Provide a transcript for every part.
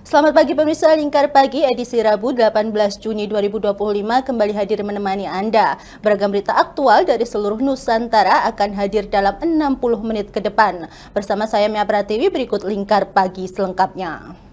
Selamat pagi pemirsa Lingkar Pagi edisi Rabu 18 Juni 2025 kembali hadir menemani Anda. Beragam berita aktual dari seluruh Nusantara akan hadir dalam 60 menit ke depan. Bersama saya Mia Pratiwi, berikut Lingkar Pagi selengkapnya.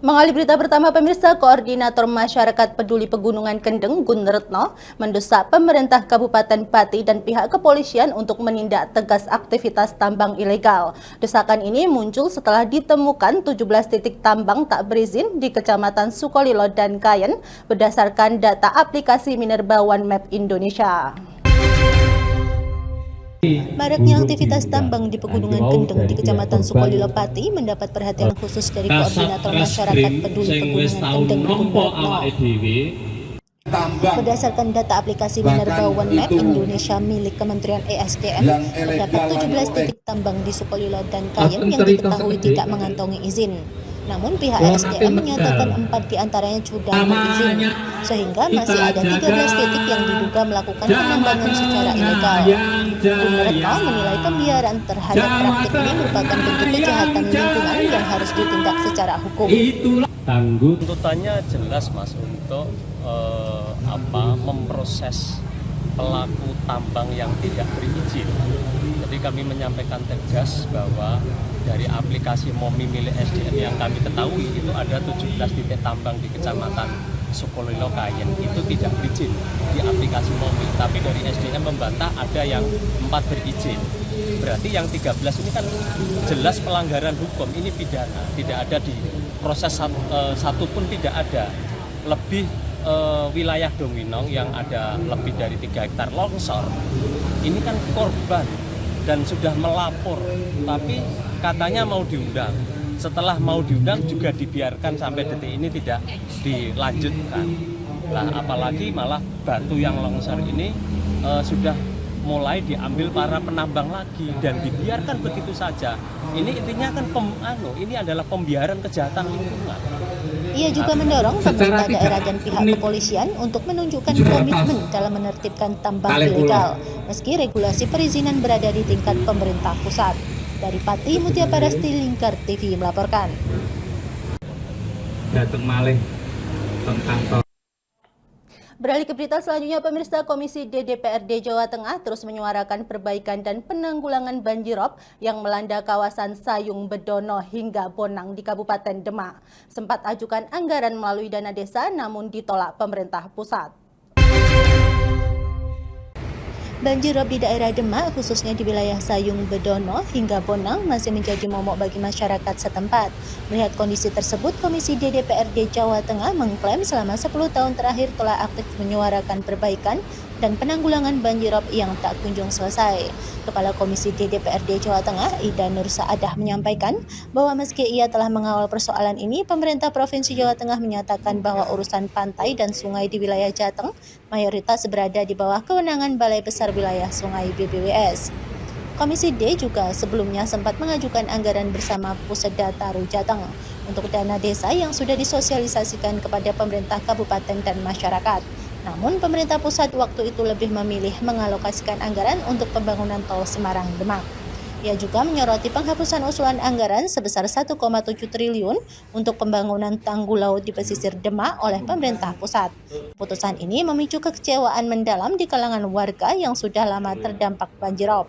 Mengawali berita pertama pemirsa, Koordinator Masyarakat Peduli Pegunungan Kendeng Gun Retno mendesak pemerintah Kabupaten Pati dan pihak kepolisian untuk menindak tegas aktivitas tambang ilegal. Desakan ini muncul setelah ditemukan 17 titik tambang tak berizin di Kecamatan Sukolilo dan Kayen berdasarkan data aplikasi Minerba One Map Indonesia. Maraknya aktivitas tambang di Pegunungan Kendeng di Kecamatan Sukolilo Pati mendapat perhatian khusus dari Koordinator Masyarakat Peduli Pegunungan Kendeng Gun Retno. Berdasarkan data aplikasi Minerba One Map Indonesia milik Kementerian ESDM, terdapat 17 titik tambang di Sukolilo dan Kayen yang diketahui tidak mengantongi izin. Namun pihak ESDM menyatakan 4 diantaranya sudah berizin, sehingga masih ada 13 titik yang diduga melakukan penambangan secara ilegal. Gun Retno menilai pembiaran terhadap praktik ini merupakan bentuk kejahatan lingkungan yang harus ditindak secara hukum. Tuntutannya jelas Mas untuk memproses pelaku tambang yang tidak berizin. Jadi kami menyampaikan tegas bahwa dari aplikasi MOMI milik SDM yang kami ketahui itu ada 17 titik tambang di Kecamatan Sukolilo Kayen itu tidak berizin di aplikasi MOMI, tapi dari SDM membantah ada yang 4 berizin. Berarti yang 13 ini kan jelas pelanggaran hukum, ini pidana, tidak ada di proses satu pun tidak ada. Lebih wilayah Dongwinong yang ada lebih dari 3 hektar longsor, ini kan korban dan sudah melapor, tapi katanya mau diundang. Setelah mau diundang juga dibiarkan sampai detik ini tidak dilanjutkan. Nah, apalagi malah batu yang longsor ini sudah mulai diambil para penambang lagi dan dibiarkan begitu saja. Ini intinya kan ini adalah pembiaran kejahatan lingkungan. Ia juga mendorong pemerintah daerah dan pihak kepolisian untuk menunjukkan komitmen dalam menertibkan tambang ilegal, meski regulasi perizinan berada di tingkat pemerintah pusat. Dari Pati, Mutia Parasti, Lingkar TV melaporkan. Beralih ke berita selanjutnya, pemirsa, Komisi D DPRD Jawa Tengah terus menyuarakan perbaikan dan penanggulangan banjirop yang melanda kawasan Sayung Bedono hingga Bonang di Kabupaten Demak. Sempat ajukan anggaran melalui dana desa namun ditolak pemerintah pusat. Banjirop di daerah Demak, khususnya di wilayah Sayung Bedono hingga Bonang, masih menjadi momok bagi masyarakat setempat. Melihat kondisi tersebut, Komisi D DPRD Jawa Tengah mengklaim selama 10 tahun terakhir telah aktif menyuarakan perbaikan dan penanggulangan banjirop yang tak kunjung selesai. Kepala Komisi D DPRD Jawa Tengah, Ida Nur Saadah, menyampaikan bahwa meski ia telah mengawal persoalan ini, pemerintah Provinsi Jawa Tengah menyatakan bahwa urusan pantai dan sungai di wilayah Jateng mayoritas berada di bawah kewenangan Balai Besar Wilayah Sungai BBWS. Komisi D juga sebelumnya sempat mengajukan anggaran bersama Puseda Taru Jateng untuk dana desa yang sudah disosialisasikan kepada pemerintah kabupaten dan masyarakat. Namun pemerintah pusat waktu itu lebih memilih mengalokasikan anggaran untuk pembangunan tol Semarang-Demak. Ia juga menyoroti penghapusan usulan anggaran sebesar 1,7 triliun untuk pembangunan tanggul laut di pesisir Demak oleh pemerintah pusat. Putusan ini memicu kekecewaan mendalam di kalangan warga yang sudah lama terdampak banjirop.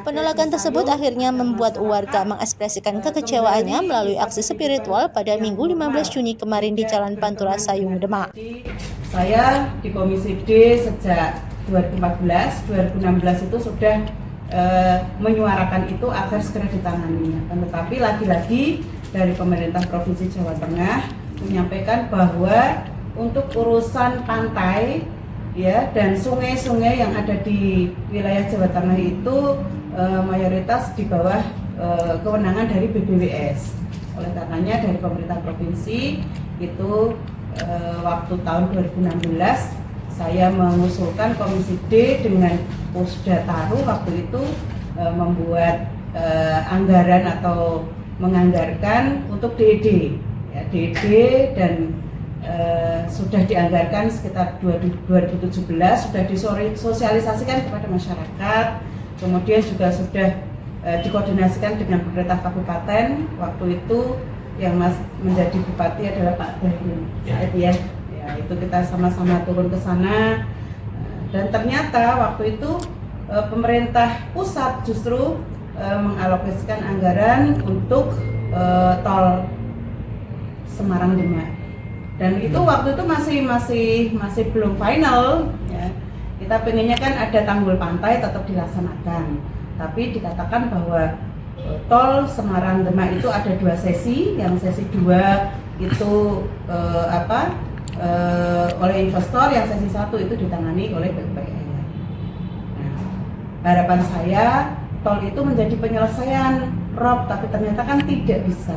Penolakan tersebut akhirnya membuat warga mengekspresikan kekecewaannya melalui aksi spiritual pada Minggu 15 Juni kemarin di Jalan Pantura Sayung, Demak. Saya di Komisi D sejak 2014, 2016 itu sudah menyuarakan itu agar segera ditangani. Tetapi lagi-lagi dari pemerintah Provinsi Jawa Tengah menyampaikan bahwa untuk urusan pantai ya dan sungai-sungai yang ada di wilayah Jawa Tengah itu mayoritas di bawah kewenangan dari BBWS. Oleh karenanya dari pemerintah provinsi itu waktu tahun 2016 saya mengusulkan Komisi D dengan Pusda Taru waktu itu membuat anggaran atau menganggarkan untuk DED, ya, DED dan sudah dianggarkan sekitar 2017, sudah disosialisasikan kepada masyarakat, kemudian juga sudah dikoordinasikan dengan pemerintah kabupaten. Waktu itu yang menjadi bupati adalah Pak Dahin. Ya, itu kita sama-sama turun ke sana. Dan ternyata waktu itu pemerintah pusat justru mengalokasikan anggaran untuk tol Semarang Demak. Dan itu waktu itu masih belum final. Ya. Kita pengennya kan ada tanggul pantai tetap dilaksanakan. Tapi dikatakan bahwa tol Semarang Demak itu ada 2 sesi. Yang sesi 2 itu oleh investor, yang sesi 1 itu ditangani oleh PUPR. Nah, harapan saya tol itu menjadi penyelesaian Rob, tapi ternyata kan tidak bisa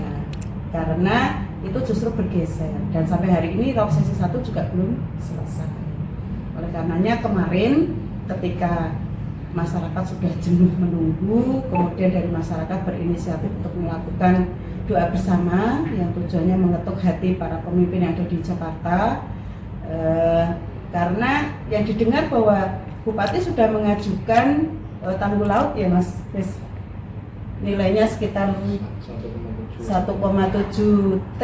karena itu justru bergeser, dan sampai hari ini Rob sesi 1 juga belum selesai. Oleh karenanya kemarin ketika masyarakat sudah jenuh menunggu, kemudian dari masyarakat berinisiatif untuk melakukan doa bersama yang tujuannya mengetuk hati para pemimpin yang ada di Jakarta, karena yang didengar bahwa Bupati sudah mengajukan tanggul laut ya Mas, nilainya sekitar 1,7 T,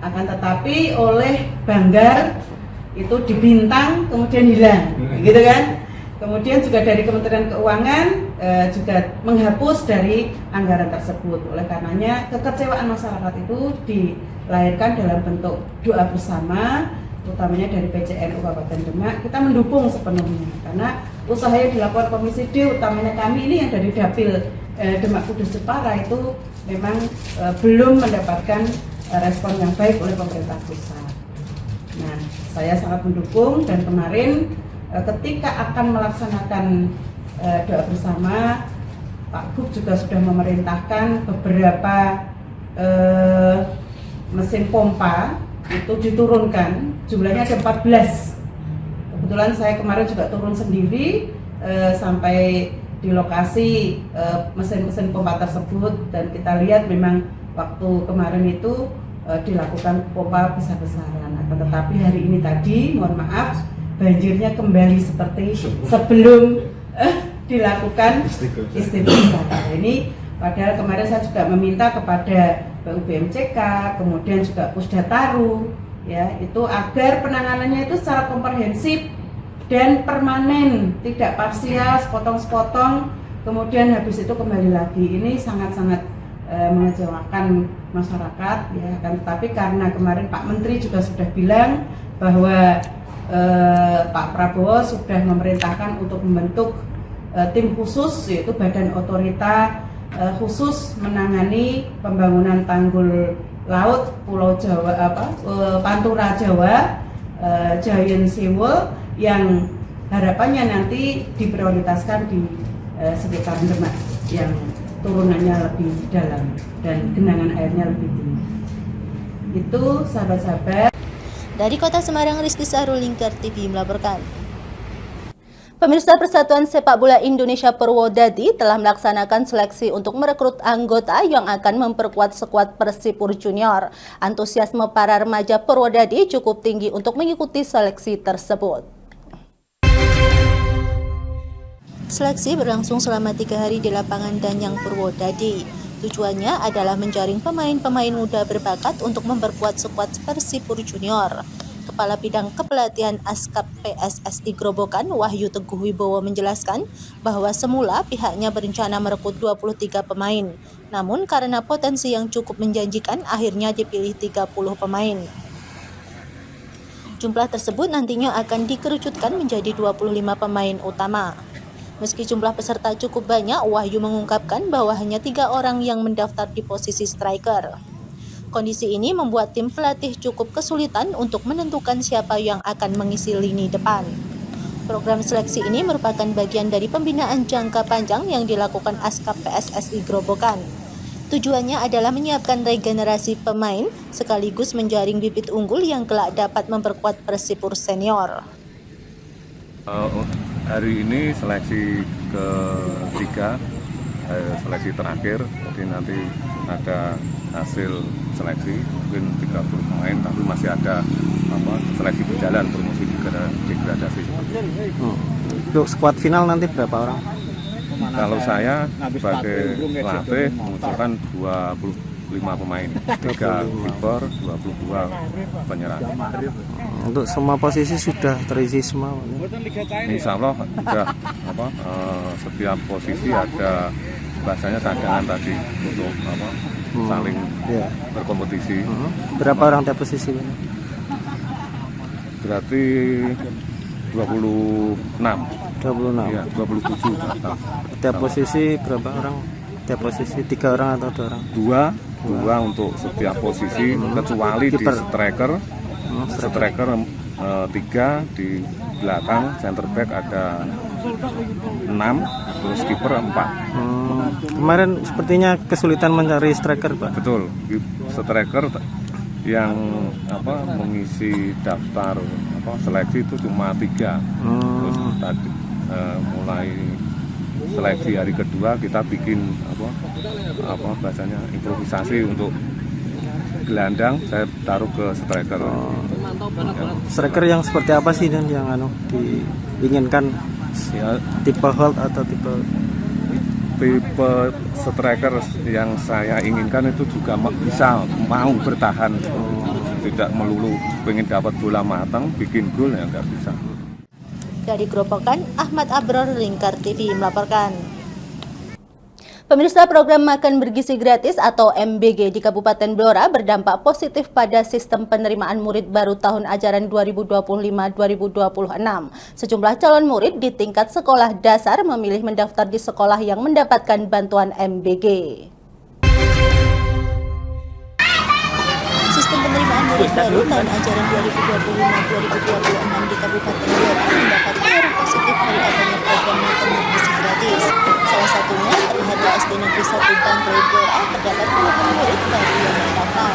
akan tetapi oleh Banggar itu di Bintang kemudian hilang, gitu kan? Kemudian juga dari Kementerian Keuangan juga menghapus dari anggaran tersebut. Oleh karenanya kekecewaan masyarakat itu dilahirkan dalam bentuk doa bersama, utamanya dari PCNU Kabupaten Demak. Kita mendukung sepenuhnya karena usaha yang dilakukan Komisi D, utamanya kami ini yang dari Dapil Demak Kudus Jepara itu memang belum mendapatkan respon yang baik oleh pemerintah pusat. Nah, saya sangat mendukung, dan kemarin ketika akan melaksanakan doa bersama, Pak Gub juga sudah memerintahkan beberapa mesin pompa itu diturunkan, jumlahnya ada 14. Kebetulan saya kemarin juga turun sendiri sampai di lokasi mesin-mesin pompa tersebut, dan kita lihat memang waktu kemarin itu dilakukan pompa besar-besaran. Tetapi hari ini tadi, mohon maaf, banjirnya kembali seperti sebelum dilakukan istighfar. Ini padahal kemarin saya juga meminta kepada PUBMCK, kemudian juga Pusdataru, ya, itu agar penanganannya itu secara komprehensif dan permanen, tidak parsial, sepotong-sepotong, kemudian habis itu kembali lagi. Ini sangat-sangat mengecewakan masyarakat, ya. Kan, tetapi karena kemarin Pak Menteri juga sudah bilang bahwa Pak Prabowo sudah memerintahkan untuk membentuk tim khusus, yaitu Badan Otorita khusus menangani pembangunan tanggul laut Pulau Jawa, Pantura Jawa, Giant Seawall, yang harapannya nanti diprioritaskan di sekitar Demak yang turunannya lebih dalam dan genangan airnya lebih tinggi. Itu sahabat-sahabat. Dari Kota Semarang, Rizky Sahrul, Lingkar TV melaporkan. Pemirsa, Persatuan Sepak Bola Indonesia Purwodadi telah melaksanakan seleksi untuk merekrut anggota yang akan memperkuat skuad Persipur Junior. Antusiasme para remaja Purwodadi cukup tinggi untuk mengikuti seleksi tersebut. Seleksi berlangsung selama 3 hari di lapangan Danyang Purwodadi. Tujuannya adalah menjaring pemain-pemain muda berbakat untuk memperkuat skuad Persipur Junior. Kepala Bidang Kepelatihan Askap PSSI Grobogan, Wahyu Teguh Wibowo, menjelaskan bahwa semula pihaknya berencana merekrut 23 pemain. Namun karena potensi yang cukup menjanjikan, akhirnya dipilih 30 pemain. Jumlah tersebut nantinya akan dikerucutkan menjadi 25 pemain utama. Meski jumlah peserta cukup banyak, Wahyu mengungkapkan bahwa hanya 3 orang yang mendaftar di posisi striker. Kondisi ini membuat tim pelatih cukup kesulitan untuk menentukan siapa yang akan mengisi lini depan. Program seleksi ini merupakan bagian dari pembinaan jangka panjang yang dilakukan Askap PSSI Grobogan. Tujuannya adalah menyiapkan regenerasi pemain sekaligus menjaring bibit unggul yang kelak dapat memperkuat Persipur senior. Hari ini seleksi ketiga, seleksi terakhir, jadi nanti ada hasil seleksi mungkin 30 pemain, tapi masih ada seleksi berjalan, promosi degradasi seperti itu. Untuk skuad final nanti berapa orang? Kalau saya sebagai pelatih mengusulkan 25 pemain, 3 kiper, 22 penyerang. Untuk semua posisi sudah terisi semua. Insya Allah juga setiap posisi ada bahasanya cadangan tadi untuk saling berkompetisi. Berapa orang tiap posisi? Berarti 26. 26. Iya, 27. Tiap posisi berapa orang? Tiap posisi 3 orang atau 2 orang? Dua untuk setiap posisi kecuali di Kiper. striker. Striker 3 di belakang, center back ada 6, terus kiper 4. Kemarin sepertinya kesulitan mencari striker, Pak. Betul, striker yang mengisi daftar seleksi itu cuma 3. Terus tadi mulai seleksi hari kedua kita bikin bahasanya improvisasi untuk gelandang, saya taruh ke striker. Striker yang seperti apa sih dan yang diinginkan? Ya, Tipe hold atau tipe striker yang saya inginkan itu juga bisa mau bertahan, tidak melulu pengen dapat bola matang bikin gol ya nggak bisa. Dari Grobogan, Ahmad Abror, Lingkar TV melaporkan. Pemirsa, program makan bergizi gratis atau MBG di Kabupaten Blora berdampak positif pada sistem penerimaan murid baru tahun ajaran 2025-2026. Sejumlah calon murid di tingkat sekolah dasar memilih mendaftar di sekolah yang mendapatkan bantuan MBG. Sistem penerimaan murid baru tahun ajaran 2025-2026 di Kabupaten Blora mendapat pengaruh positif dari adanya program makan bergizi gratis. Salah satunya terlihat di SD Negeri 1 Bangkei Blora terdapat puluhan murid baru yang mendaftar.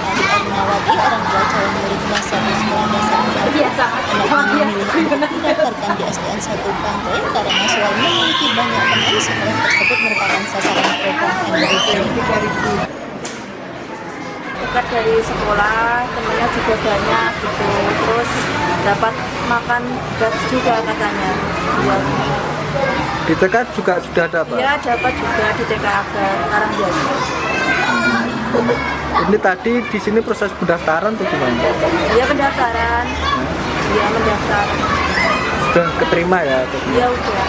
Ari Ernawati, orang tua calon murid kelas 1 sekolah dasar mengaku anaknya memilih untuk mendaftarkan di SDN 1 Bangkei karena selain memiliki banyak teman, sekolah tersebut merupakan sasaran program MBG. Dekat dari sekolah, temennya juga banyak gitu, terus dapat makan gratis juga katanya. Ya. di TK juga sudah ada, Pak? Iya, dapat juga di TK Agar Karangbiasa. Ini tadi di sini proses pendaftaran atau gimana? Iya, pendaftaran. Iya, mendaftar. Sudah keterima ya? Iya, udah.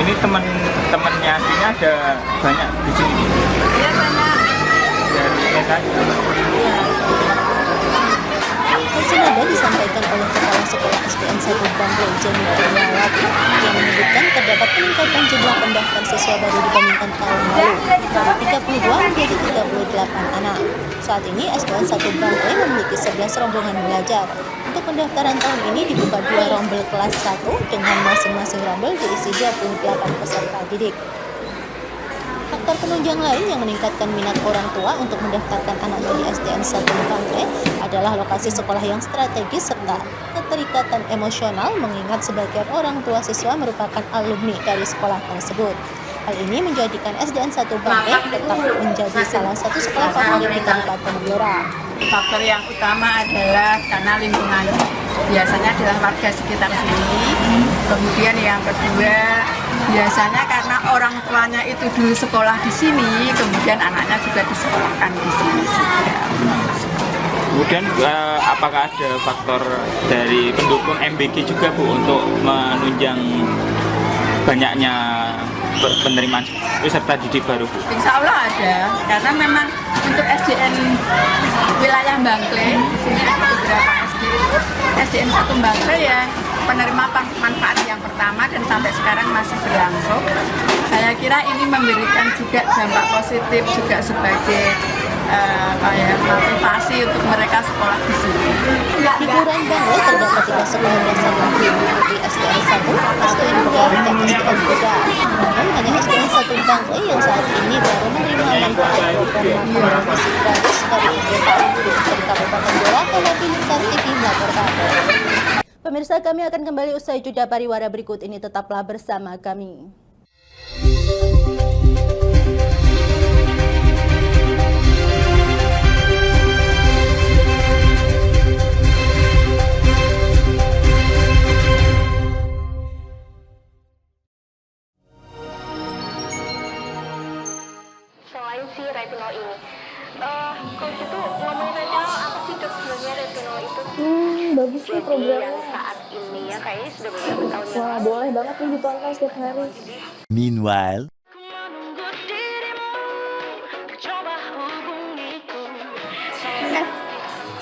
Ini teman-temannya aslinya ada banyak di sini. Iya, banyak. Dari mereka Iya. Hal senada disampaikan oleh Kepala Sekolah SDN 1 Bangkei Jenny Ernawati yang menyebutkan terdapat peningkatan jumlah pendaftar siswa baru dibandingkan tahun lalu dari 32 menjadi 38 anak. Saat ini SDN 1 Bangkei memiliki 11 rombongan belajar. Untuk pendaftaran tahun ini dibuka 2 rombel kelas 1 dengan masing-masing rombel diisi 28 peserta didik. Faktor penunjang lain yang meningkatkan minat orang tua untuk mendaftarkan anaknya di SDN 1 Bangkei adalah lokasi sekolah yang strategis serta keterikatan emosional mengingat sebagian orang tua siswa merupakan alumni dari sekolah tersebut. Hal ini menjadikan SDN 1 Bangkei tetap menjadi salah satu sekolah favorit di Kabupaten Blora. Faktor yang utama adalah karena lingkungan, biasanya adalah warga sekitar sini. Kemudian yang kedua, biasanya karena orang tuanya itu dulu sekolah di sini, kemudian anaknya juga disekolahkan di sini juga. Kemudian apakah ada faktor dari pendukung MBG juga, Bu, untuk menunjang banyaknya penerimaan peserta didik baru, Bu? Insya Allah ada, karena memang untuk SDN wilayah Bangkei, di sini ada beberapa SDN 1 Bangkei ya penerima manfaat yang pertama dan sampai sekarang masih berlangsung. Saya kira ini memberikan juga dampak positif juga sebagai motivasi untuk mereka sekolah di sini. Di Kelurahan Bangkei terdapat 3 sekolah dasar yang diikuti SDN 1, SDN 2, dan SDN 3. Namun hanya SDN 1 Bangkei yang saat ini baru menerima manfaat program makan bergizi gratis dari pemerintah dari Kabupaten Blora. Kawati Lingkar TV melaporkan. Pemirsa, kami akan kembali usai jeda pariwara berikut ini, tetaplah bersama kami. si retinol ini. Kalau gitu ngomongin retinol, apa sih dok sebenarnya retinol itu? Bagus nih Yang programnya. saat ini ya kayaknya sudah beberapa tahun yang Wah, lalu. boleh banget nih ditonton setiap hari. Meanwhile,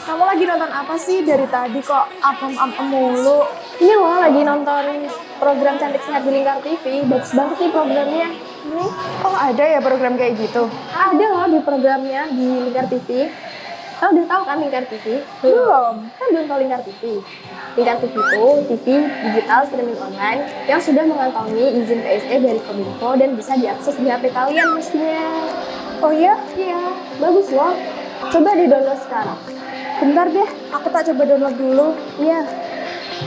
Kamu lagi nonton apa sih dari tadi kok apem-apem mulu? Ini loh lagi nonton program Cantik Sehat di Lingkar TV. Bagus banget nih programnya. Oh, ada ya program kayak gitu? Ada loh di programnya di Lingkar TV. Kamu udah tahu kan Lingkar TV? Belum. Kan belum tahu Lingkar TV. Lingkar TV itu TV digital streaming online yang sudah mengantongi izin PSE dari Kominfo dan bisa diakses di HP kalian mestinya. Oh iya? Iya, bagus loh. Coba di-download sekarang. Bentar deh, aku tak coba download dulu. Iya.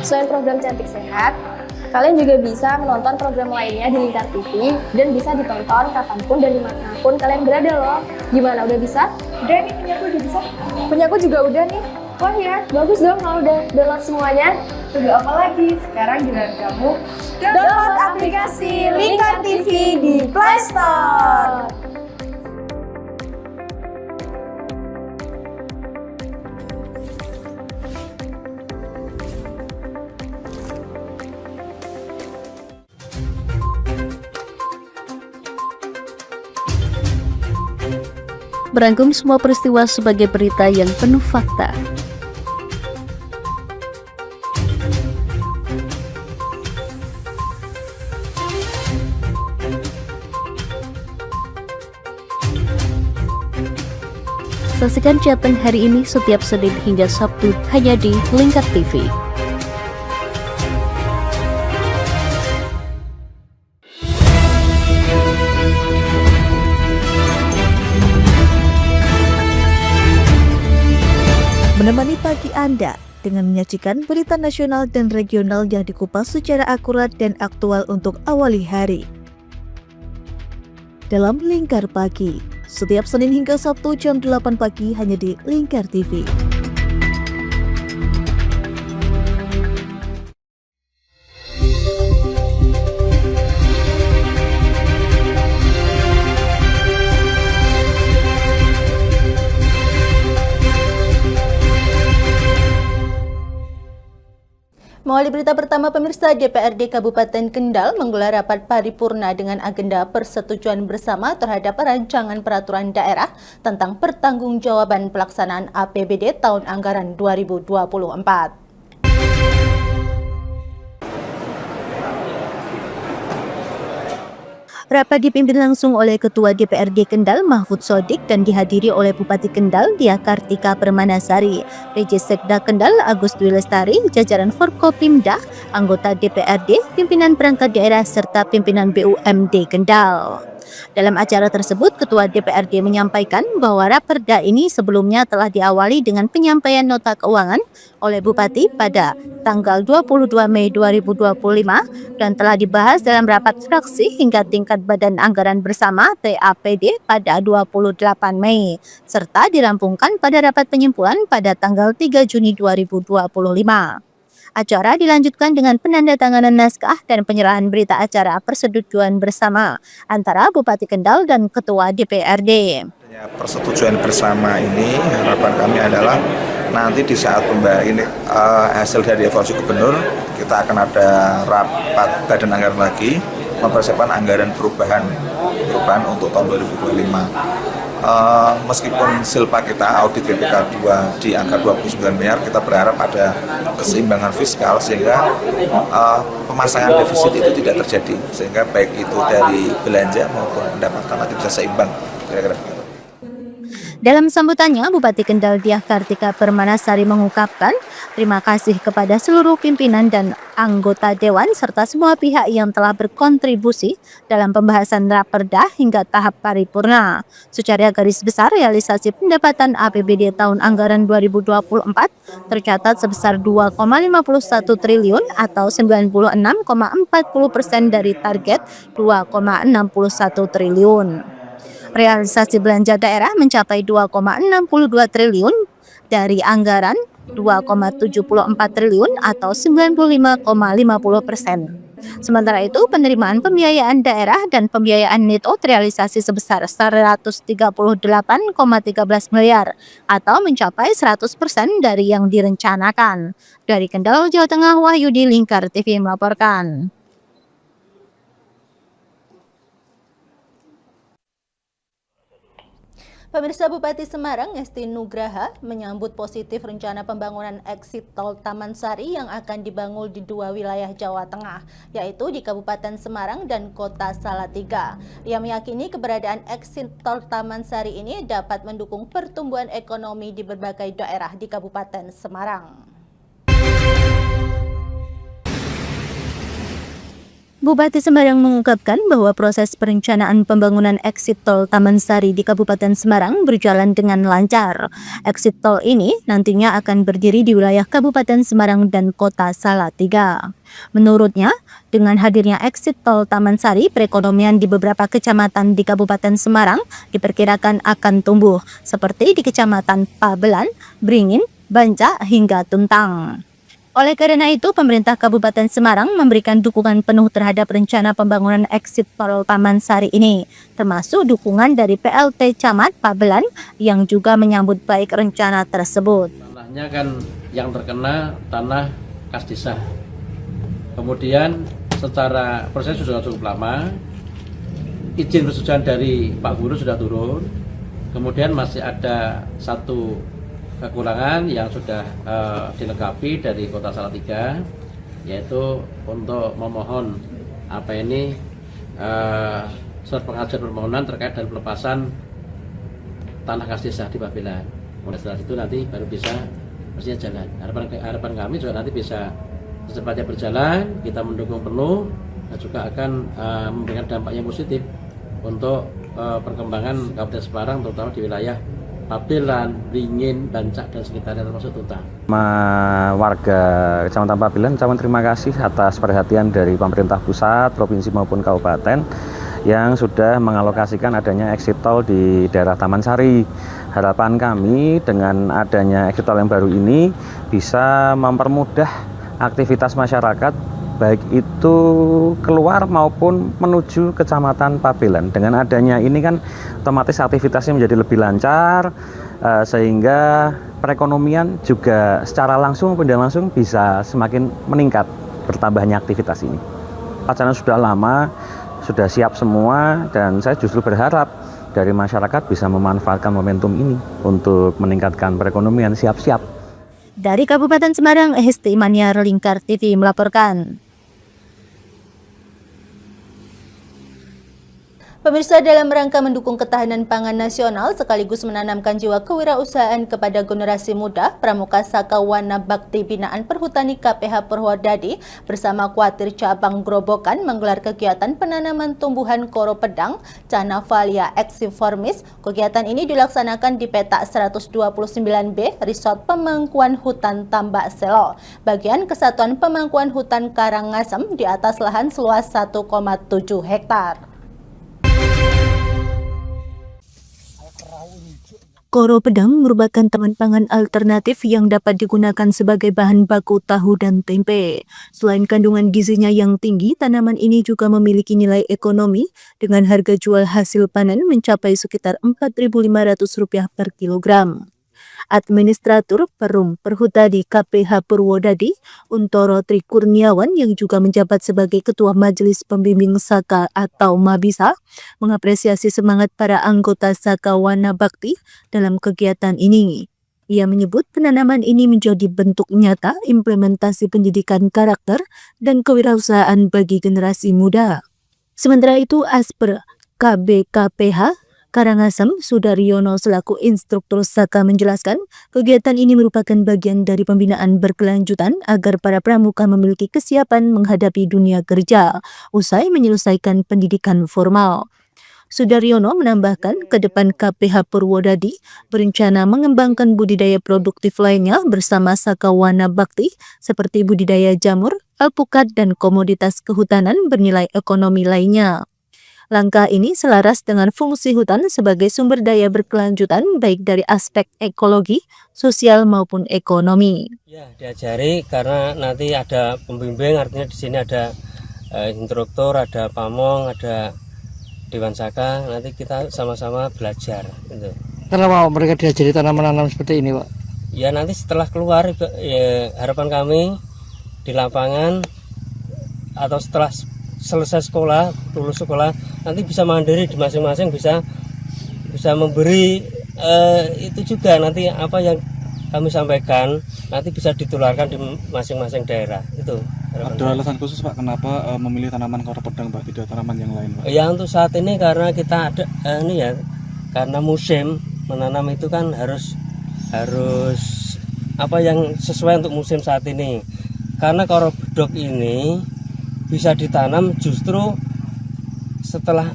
Selain program Cantik Sehat, kalian juga bisa menonton program lainnya di Lingkar TV dan bisa ditonton kapanpun dan dimanapun kalian berada loh. Gimana, udah bisa? Udah nih, punyaku udah bisa. Punyaku juga udah nih. Wah ya, bagus dong kalau udah download semuanya. Tunggu apa lagi? Sekarang giliran kamu download aplikasi Lingkar TV di Play Store. Merangkum semua peristiwa sebagai berita yang penuh fakta. Saksikan Jateng hari ini setiap Senin hingga Sabtu hanya di Lingkar TV. Menemani pagi Anda dengan menyajikan berita nasional dan regional yang dikupas secara akurat dan aktual untuk awali hari. Dalam Lingkar Pagi, setiap Senin hingga Sabtu jam 8 pagi hanya di Lingkar TV. Mengawali berita pertama, pemirsa, DPRD Kabupaten Kendal menggelar rapat paripurna dengan agenda persetujuan bersama terhadap rancangan peraturan daerah tentang pertanggungjawaban pelaksanaan APBD tahun anggaran 2024. Rapat dipimpin langsung oleh Ketua DPRD Kendal Mahfud Sodik dan dihadiri oleh Bupati Kendal Diah Kartika Permanasari, PJ Sekda Kendal Agus Dwi Lestari, jajaran Forkopimda, anggota DPRD, pimpinan perangkat daerah serta pimpinan BUMD Kendal. Dalam acara tersebut, Ketua DPRD menyampaikan bahwa Raperda ini sebelumnya telah diawali dengan penyampaian nota keuangan oleh Bupati pada tanggal 22 Mei 2025 dan telah dibahas dalam rapat fraksi hingga tingkat Badan Anggaran Bersama TAPD pada 28 Mei, serta dirampungkan pada rapat penyimpulan pada tanggal 3 Juni 2025. Acara dilanjutkan dengan penandatanganan naskah dan penyerahan berita acara persetujuan bersama antara Bupati Kendal dan Ketua DPRD. Persetujuan bersama ini harapan kami adalah nanti di saat ini hasil dari evaluasi gubernur, kita akan ada rapat badan anggaran lagi mempersiapkan anggaran perubahan untuk tahun 2025. Meskipun silpa kita audit BPK 2 di angka 29 miliar, kita berharap ada keseimbangan fiskal sehingga pemasangan defisit itu tidak terjadi, sehingga baik itu dari belanja maupun pendapatan nanti bisa seimbang, kira-kira begitu. Dalam sambutannya, Bupati Kendal Diah Kartika Permanasari mengungkapkan terima kasih kepada seluruh pimpinan dan anggota Dewan serta semua pihak yang telah berkontribusi dalam pembahasan Raperda hingga tahap paripurna. Secara garis besar, realisasi pendapatan APBD tahun anggaran 2024 tercatat sebesar 2,51 triliun atau 96,40% dari target 2,61 triliun. Realisasi belanja daerah mencapai 2,62 triliun dari anggaran 2,74 triliun atau 95,50%. Sementara itu, penerimaan pembiayaan daerah dan pembiayaan neto terrealisasi sebesar 138,13 miliar atau mencapai 100% dari yang direncanakan. Dari Kendal, Jawa Tengah, Wahyudi Lingkar TV melaporkan. Pemirsa, Bupati Semarang Esti Nugraha menyambut positif rencana pembangunan exit tol Taman Sari yang akan dibangun di 2 wilayah Jawa Tengah, yaitu di Kabupaten Semarang dan Kota Salatiga. Ia meyakini keberadaan exit tol Taman Sari ini dapat mendukung pertumbuhan ekonomi di berbagai daerah di Kabupaten Semarang. Bupati Semarang mengungkapkan bahwa proses perencanaan pembangunan exit tol Taman Sari di Kabupaten Semarang berjalan dengan lancar. Exit tol ini nantinya akan berdiri di wilayah Kabupaten Semarang dan Kota Salatiga. Menurutnya, dengan hadirnya exit tol Taman Sari, perekonomian di beberapa kecamatan di Kabupaten Semarang diperkirakan akan tumbuh, seperti di Kecamatan Pabelan, Beringin, Banca, hingga Tuntang. Oleh karena itu, pemerintah Kabupaten Semarang memberikan dukungan penuh terhadap rencana pembangunan exit tol Taman Sari ini, termasuk dukungan dari PLT Camat Pabelan yang juga menyambut baik rencana tersebut. Tanahnya kan yang terkena tanah kas desa. Kemudian secara proses sudah cukup lama, izin persetujuan dari Pak Guru sudah turun. Kemudian masih ada satu kekurangan yang sudah dilengkapi dari Kota Salatiga, yaitu untuk memohon surat pengajuan permohonan terkait dengan pelepasan tanah kas desa di Pabelan. Setelah itu nanti baru bisa mestinya jalan. Harapan kami juga nanti bisa secepatnya berjalan. Kita mendukung penuh dan juga akan memberikan dampak yang positif untuk perkembangan Kabupaten Semarang, terutama di wilayah Pabelan, Beringin, Bancak, dan sekitarnya termasuk Tuntang. Warga Kecamatan Pabelan, terima kasih atas perhatian dari pemerintah pusat, provinsi maupun kabupaten yang sudah mengalokasikan adanya exit tol di daerah Taman Sari. Harapan kami dengan adanya exit tol yang baru ini bisa mempermudah aktivitas masyarakat, baik itu keluar maupun menuju Kecamatan Pabelan. Dengan adanya ini kan otomatis aktivitasnya menjadi lebih lancar, sehingga perekonomian juga secara langsung maupun tidak langsung bisa semakin meningkat bertambahnya aktivitas ini. Wacana sudah lama, sudah siap semua, dan saya justru berharap dari masyarakat bisa memanfaatkan momentum ini untuk meningkatkan perekonomian. Siap-siap. Dari Kabupaten Semarang, Hesti Maniar, Lingkar TV melaporkan. Pemirsa, dalam rangka mendukung ketahanan pangan nasional sekaligus menanamkan jiwa kewirausahaan kepada generasi muda, Pramuka Saka Wana Bakti Binaan Perhutani KPH Purwodadi bersama Kuatir Cabang Grobogan menggelar kegiatan penanaman tumbuhan koro pedang Canavallia exiformis. Kegiatan ini dilaksanakan di petak 129B Resort Pemangkuan Hutan Tambak Selo, bagian Kesatuan Pemangkuan Hutan Karangasem di atas lahan seluas 1,7 hektar. Koro pedang merupakan tanaman pangan alternatif yang dapat digunakan sebagai bahan baku tahu dan tempe. Selain kandungan gizinya yang tinggi, tanaman ini juga memiliki nilai ekonomi dengan harga jual hasil panen mencapai sekitar Rp4.500 per kilogram. Administratur Perum Perhutani KPH Purwodadi, Untoro Tri Kurniawan yang juga menjabat sebagai Ketua Majelis Pembimbing Saka atau Mabisa, mengapresiasi semangat para anggota Saka Wana Bakti dalam kegiatan ini. Ia menyebut penanaman ini menjadi bentuk nyata implementasi pendidikan karakter dan kewirausahaan bagi generasi muda. Sementara itu, Asper KBKPH Karangasem Sudaryono selaku instruktur Saka menjelaskan, kegiatan ini merupakan bagian dari pembinaan berkelanjutan agar para pramuka memiliki kesiapan menghadapi dunia kerja usai menyelesaikan pendidikan formal. Sudaryono menambahkan, ke depan KPH Purwodadi berencana mengembangkan budidaya produktif lainnya bersama Saka Wana Bakti seperti budidaya jamur, alpukat, dan komoditas kehutanan bernilai ekonomi lainnya. Langkah ini selaras dengan fungsi hutan sebagai sumber daya berkelanjutan baik dari aspek ekologi, sosial maupun ekonomi. Ya, diajari karena nanti ada pembimbing, artinya di sini ada instruktur, ada pamong, ada Dewan Saka, nanti kita sama-sama belajar gitu. Kenapa mereka diajari tanam-menanam seperti ini, Pak? Ya nanti setelah keluar, ya, harapan kami di lapangan atau setelah selesai sekolah, lulus sekolah, nanti bisa mandiri di masing-masing, bisa memberi itu juga nanti apa yang kami sampaikan nanti bisa ditularkan di masing-masing daerah. Itu. Ada alasan khusus Pak kenapa memilih tanaman koro pedang Pak, tidak tanaman yang lain Pak? Ya untuk saat ini karena kita ada ini ya, karena musim menanam itu kan harus apa yang sesuai untuk musim saat ini. Karena koro bedog ini bisa ditanam justru setelah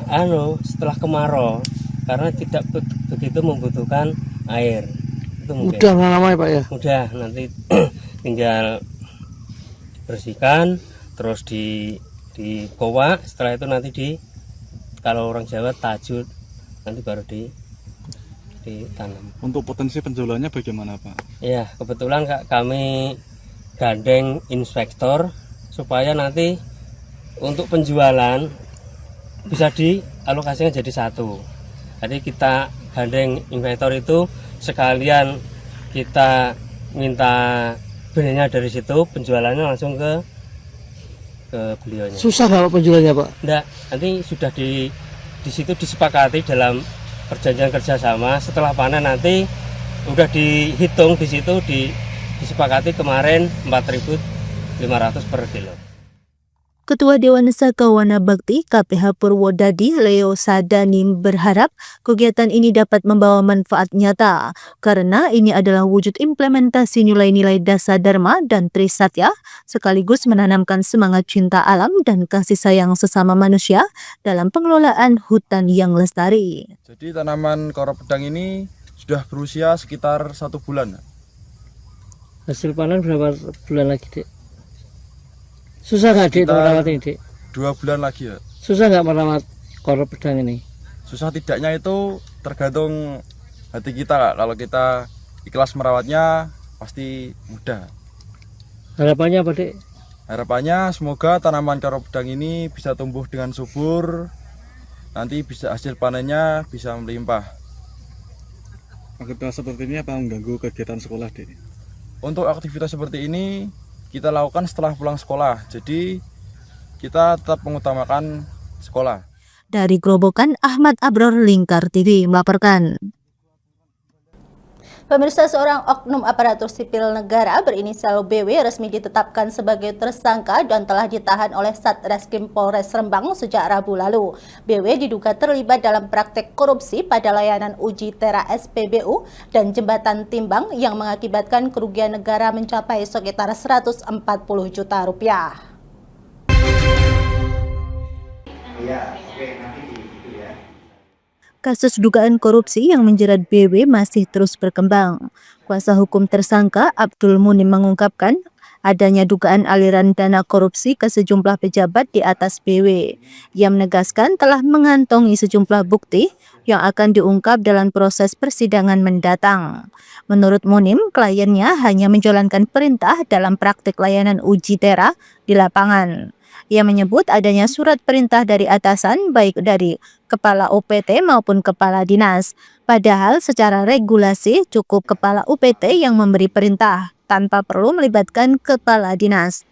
kemarau, karena tidak begitu membutuhkan air. Itu mungkin. Mudah menanamnya Pak ya? Mudah, nanti tinggal bersihkan, terus di kowak, setelah itu nanti kalau orang Jawa tajud, nanti baru ditanam. Untuk potensi penjualannya bagaimana Pak? Ya kebetulan kami gandeng inspektor supaya nanti untuk penjualan bisa dialokasikan jadi satu. Jadi kita gandeng inspektor itu sekalian kita minta benihnya dari situ, penjualannya langsung ke beliaunya. Susah nggak Pak penjualannya Pak? Enggak, nanti sudah di situ disepakati dalam perjanjian kerjasama. Setelah panen nanti udah dihitung di situ disepakati kemarin 4.500 per kilo. Ketua Dewan Saka Wana Bakti KPH Purwodadi Leo Sadani berharap kegiatan ini dapat membawa manfaat nyata karena ini adalah wujud implementasi nilai-nilai dasar Dharma dan Trisatya sekaligus menanamkan semangat cinta alam dan kasih sayang sesama manusia dalam pengelolaan hutan yang lestari. Jadi tanaman koro pedang ini sudah berusia sekitar 1 bulan. Hasil panen berapa bulan lagi Dek? Susah nggak Dek merawat ini Dek? 2 bulan lagi ya. Susah nggak merawat koro pedang ini? Susah tidaknya itu tergantung hati kita Kak. Kalau kita ikhlas merawatnya pasti mudah. Harapannya apa Dek? Harapannya semoga tanaman koro pedang ini bisa tumbuh dengan subur. Nanti bisa hasil panennya bisa melimpah. Aktivitas seperti ini apa mengganggu kegiatan sekolah Dek? Untuk aktivitas seperti ini kita lakukan setelah pulang sekolah, jadi kita tetap mengutamakan sekolah. Dari Grobogan, Ahmad Abror, Lingkar TV melaporkan. Pemirsa, seorang oknum aparatur sipil negara berinisial BW resmi ditetapkan sebagai tersangka dan telah ditahan oleh Satreskrim Polres Rembang sejak Rabu lalu. BW diduga terlibat dalam praktek korupsi pada layanan uji tera SPBU dan jembatan timbang yang mengakibatkan kerugian negara mencapai sekitar 140 juta rupiah. Kasus dugaan korupsi yang menjerat BW masih terus berkembang. Kuasa hukum tersangka Abdul Munim mengungkapkan adanya dugaan aliran dana korupsi ke sejumlah pejabat di atas BW. Ia menegaskan telah mengantongi sejumlah bukti yang akan diungkap dalam proses persidangan mendatang. Menurut Munim, kliennya hanya menjalankan perintah dalam praktik layanan uji tera di lapangan. Ia menyebut adanya surat perintah dari atasan baik dari kepala UPT maupun kepala dinas. Padahal secara regulasi cukup kepala UPT yang memberi perintah tanpa perlu melibatkan kepala dinas.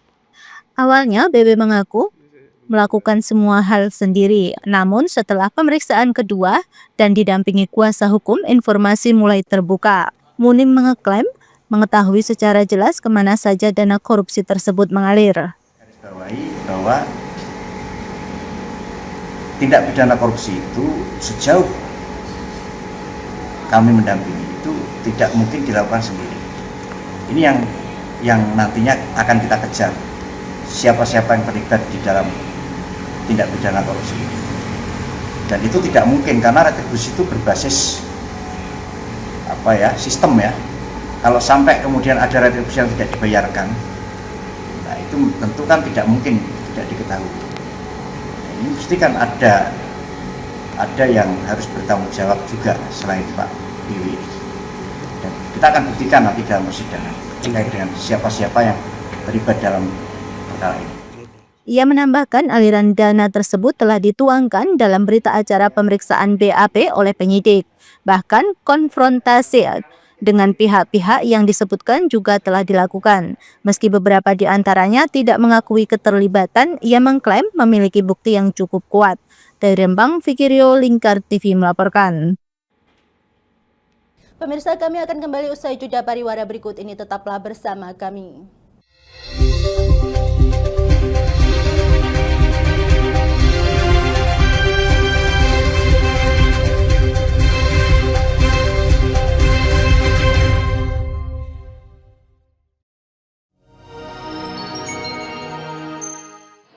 Awalnya BW mengaku melakukan semua hal sendiri. Namun setelah pemeriksaan kedua dan didampingi kuasa hukum, informasi mulai terbuka. Munim mengeklaim mengetahui secara jelas kemana saja dana korupsi tersebut mengalir. Bahwa tindak pidana korupsi itu sejauh kami mendampingi itu tidak mungkin dilakukan sendiri. Ini yang nantinya akan kita kejar, siapa-siapa yang terlibat di dalam tindak pidana korupsi. Dan itu tidak mungkin karena retribusi itu berbasis sistem ya. Kalau sampai kemudian ada retribusi yang tidak dibayarkan, nah itu tentu kan tidak mungkin tidak diketahui. Ini mesti kan ada yang harus bertanggung jawab juga selain Pak Biwi. Dan kita akan buktikan nanti dalam persidangan terkait dengan siapa-siapa yang terlibat dalam perkara ini. Ia menambahkan aliran dana tersebut telah dituangkan dalam berita acara pemeriksaan BAP oleh penyidik. Bahkan konfrontasi dengan pihak-pihak yang disebutkan juga telah dilakukan. Meski beberapa di antaranya tidak mengakui keterlibatan, ia mengklaim memiliki bukti yang cukup kuat. Dari Rembang, Fikirio, Lingkar TV melaporkan. Pemirsa, kami akan kembali usai jeda pariwara berikut ini, tetaplah bersama kami.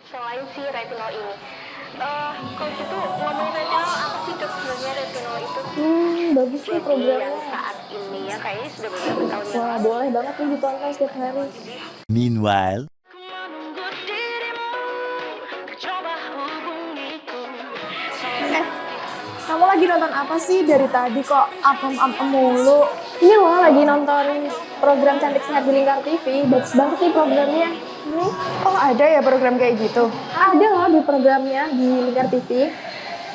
Selain si retinol ini, Coach itu ngomong retinol apa sih dok sebenarnya retinol itu? Bagus nih programnya. Yang saat ini ya kayaknya sudah beberapa tahun yang Wah, lalu. boleh banget nih ditonton setiap hari. Meanwhile, Kamu lagi nonton apa sih dari tadi kok apem-apem mulu? Ini loh lagi nonton program Cantik Sehat di Lingkar TV. Bagus banget nih programnya. Oh, ada ya program kayak gitu? Ada loh di programnya di Lingkar TV.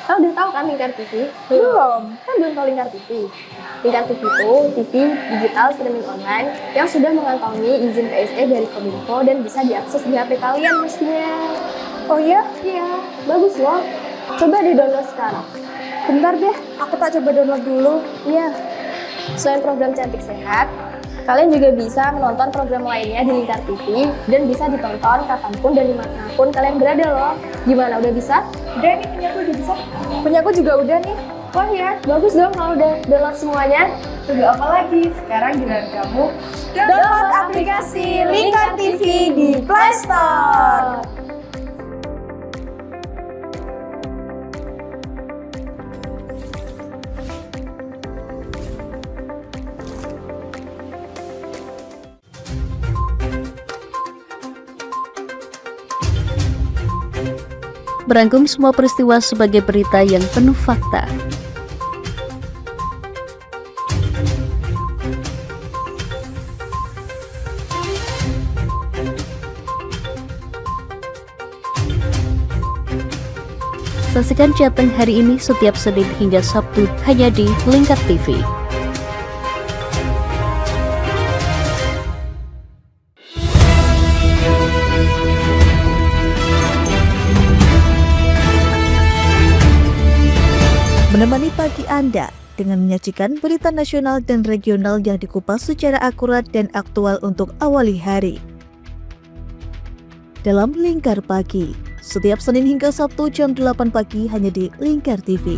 Kau udah tahu kan Lingkar TV? Belum. Kan belum tahu Lingkar TV. Lingkar TV itu TV digital streaming online yang sudah mengantongi izin PSE dari Kominfo dan bisa diakses di HP kalian mestinya. Oh iya? Iya, bagus loh. Coba di-download sekarang. Bentar deh, aku tak coba download dulu. Iya. Selain program Cantik Sehat, kalian juga bisa menonton program lainnya di Lingkar TV dan bisa ditonton kapanpun dan dimanapun kalian berada loh. Gimana, udah bisa? Udah nih, punyaku udah bisa. Punyaku juga udah nih. Wah ya, bagus dong kalau udah download semuanya. Tunggu apa lagi? Sekarang giliran kamu download aplikasi Lingkar TV di Play Store. Merangkum semua peristiwa sebagai berita yang penuh fakta. Saksikan Jateng hari ini setiap Senin hingga Sabtu hanya di Lingkar TV. Menemani pagi Anda dengan menyajikan berita nasional dan regional yang dikupas secara akurat dan aktual untuk awali hari. Dalam Lingkar Pagi, setiap Senin hingga Sabtu jam 8 pagi hanya di Lingkar TV.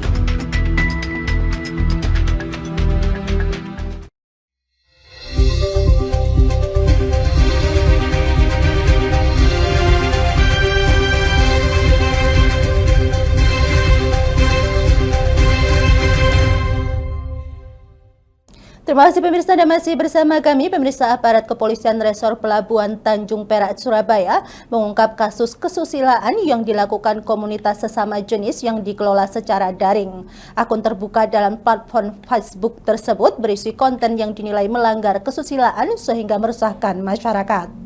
Terima kasih pemirsa, dan masih bersama kami. Pemirsa, aparat kepolisian Resor Pelabuhan Tanjung Perak Surabaya mengungkap kasus kesusilaan yang dilakukan komunitas sesama jenis yang dikelola secara daring. Akun terbuka dalam platform Facebook tersebut berisi konten yang dinilai melanggar kesusilaan sehingga meresahkan masyarakat.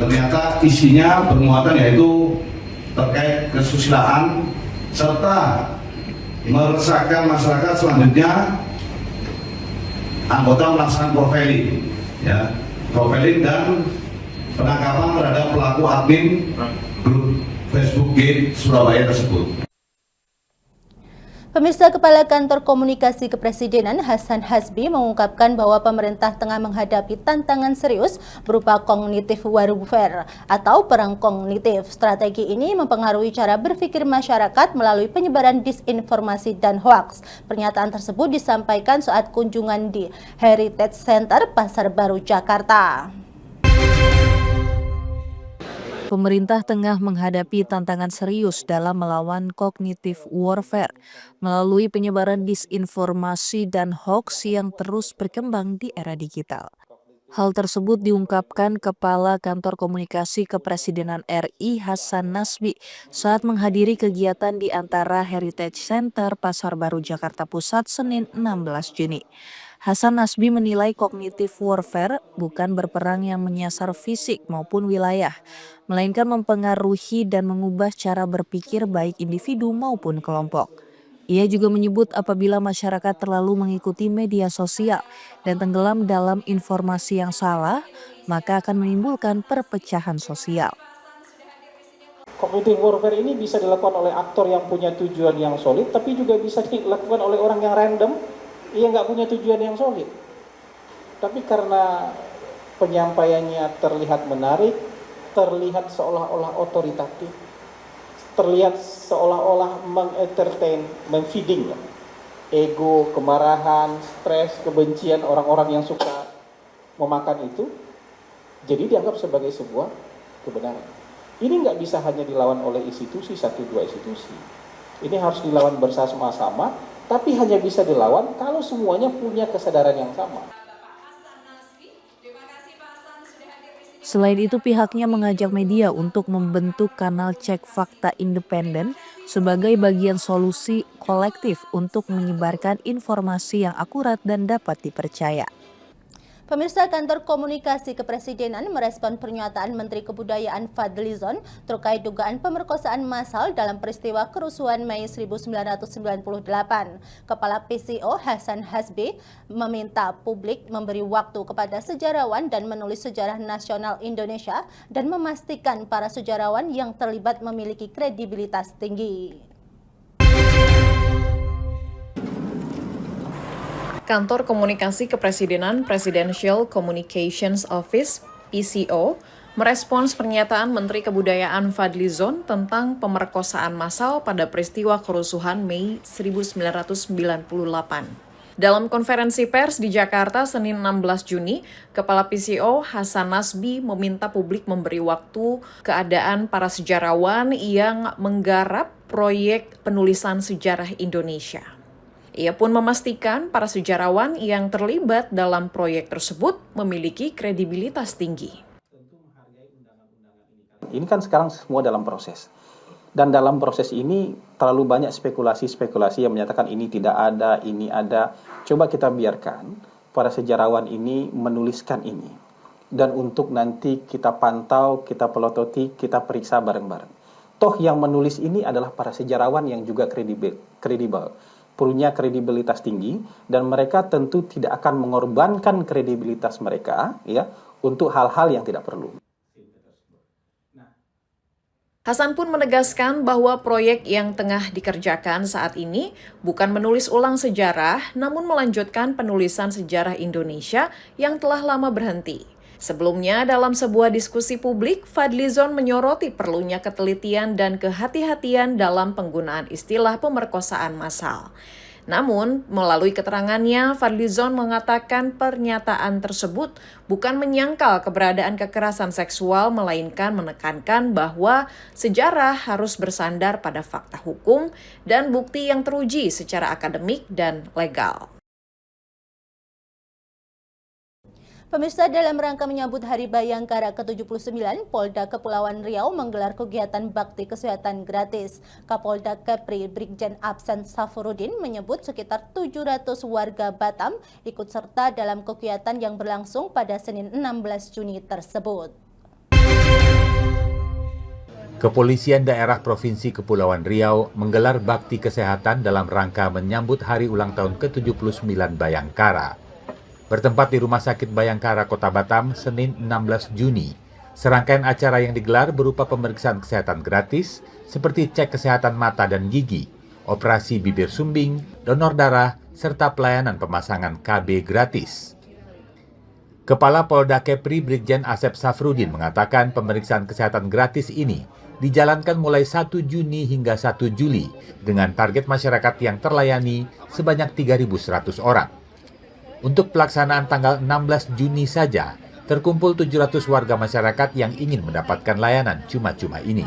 Ternyata isinya bermuatan yaitu terkait kesusilaan serta meresahkan masyarakat. Selanjutnya anggota melaksanakan profiling, ya, profiling dan penangkapan terhadap pelaku admin grup Facebook Gate Surabaya tersebut. Pemirsa, Kepala Kantor Komunikasi Kepresidenan Hasan Hasbi mengungkapkan bahwa pemerintah tengah menghadapi tantangan serius berupa cognitive warfare atau perang kognitif. Strategi ini mempengaruhi cara berpikir masyarakat melalui penyebaran disinformasi dan hoaks. Pernyataan tersebut disampaikan saat kunjungan di Heritage Center Pasar Baru, Jakarta. Pemerintah tengah menghadapi tantangan serius dalam melawan cognitive warfare melalui penyebaran disinformasi dan hoax yang terus berkembang di era digital. Hal tersebut diungkapkan Kepala Kantor Komunikasi Kepresidenan RI Hasan Nasbi saat menghadiri kegiatan di antara Heritage Center Pasar Baru Jakarta Pusat Senin 16 Juni. Hasan Nasbi menilai cognitive warfare bukan berperang yang menyasar fisik maupun wilayah, melainkan mempengaruhi dan mengubah cara berpikir baik individu maupun kelompok. Ia juga menyebut apabila masyarakat terlalu mengikuti media sosial dan tenggelam dalam informasi yang salah, maka akan menimbulkan perpecahan sosial. Cognitive warfare ini bisa dilakukan oleh aktor yang punya tujuan yang solid, tapi juga bisa dilakukan oleh orang yang random, ia nggak punya tujuan yang solid. Tapi karena penyampaiannya terlihat menarik, terlihat seolah-olah otoritatif, terlihat seolah-olah mengentertain, memfeeding ego, kemarahan, stres, kebencian orang-orang yang suka memakan itu, jadi dianggap sebagai sebuah kebenaran. Ini nggak bisa hanya dilawan oleh institusi, 1-2 institusi. Ini harus dilawan bersama-sama, tapi hanya bisa dilawan kalau semuanya punya kesadaran yang sama. Selain itu, pihaknya mengajak media untuk membentuk kanal cek fakta independen sebagai bagian solusi kolektif untuk menyebarkan informasi yang akurat dan dapat dipercaya. Pemirsa, Kantor Komunikasi Kepresidenan merespon pernyataan Menteri Kebudayaan Fadlizon terkait dugaan pemerkosaan massal dalam peristiwa kerusuhan Mei 1998. Kepala PCO Hasan Hasbi meminta publik memberi waktu kepada sejarawan dan menulis sejarah nasional Indonesia dan memastikan para sejarawan yang terlibat memiliki kredibilitas tinggi. Kantor Komunikasi Kepresidenan Presidential Communications Office (PCO) merespons pernyataan Menteri Kebudayaan Fadlizon tentang pemerkosaan massal pada peristiwa kerusuhan Mei 1998. Dalam konferensi pers di Jakarta Senin 16 Juni, Kepala PCO Hasan Nasbi meminta publik memberi waktu keadaan para sejarawan yang menggarap proyek penulisan sejarah Indonesia. Ia pun memastikan para sejarawan yang terlibat dalam proyek tersebut memiliki kredibilitas tinggi. Ini kan sekarang semua dalam proses. Dan dalam proses ini terlalu banyak spekulasi-spekulasi yang menyatakan ini tidak ada, ini ada. Coba kita biarkan para sejarawan ini menuliskan ini. Dan untuk nanti kita pantau, kita pelototi, kita periksa bareng-bareng. Toh yang menulis ini adalah para sejarawan yang juga kredibel. Punya kredibilitas tinggi, dan mereka tentu tidak akan mengorbankan kredibilitas mereka ya untuk hal-hal yang tidak perlu. Hasan pun menegaskan bahwa proyek yang tengah dikerjakan saat ini bukan menulis ulang sejarah, namun melanjutkan penulisan sejarah Indonesia yang telah lama berhenti. Sebelumnya, dalam sebuah diskusi publik, Fadlizon menyoroti perlunya ketelitian dan kehati-hatian dalam penggunaan istilah pemerkosaan massal. Namun, melalui keterangannya, Fadlizon mengatakan pernyataan tersebut bukan menyangkal keberadaan kekerasan seksual, melainkan menekankan bahwa sejarah harus bersandar pada fakta hukum dan bukti yang teruji secara akademik dan legal. Pemirsa, dalam rangka menyambut Hari Bayangkara ke-79, Polda Kepulauan Riau menggelar kegiatan bakti kesehatan gratis. Kapolda Kepri Brigjen Absen Safurudin menyebut sekitar 700 warga Batam ikut serta dalam kegiatan yang berlangsung pada Senin 16 Juni tersebut. Kepolisian Daerah Provinsi Kepulauan Riau menggelar bakti kesehatan dalam rangka menyambut hari ulang tahun ke-79 Bayangkara. Bertempat di Rumah Sakit Bayangkara Kota Batam, Senin 16 Juni. Serangkaian acara yang digelar berupa pemeriksaan kesehatan gratis, seperti cek kesehatan mata dan gigi, operasi bibir sumbing, donor darah, serta pelayanan pemasangan KB gratis. Kepala Polda Kepri Brigjen Asep Safrudin mengatakan pemeriksaan kesehatan gratis ini dijalankan mulai 1 Juni hingga 1 Juli dengan target masyarakat yang terlayani sebanyak 3.100 orang. Untuk pelaksanaan tanggal 16 Juni saja, terkumpul 700 warga masyarakat yang ingin mendapatkan layanan cuma-cuma ini.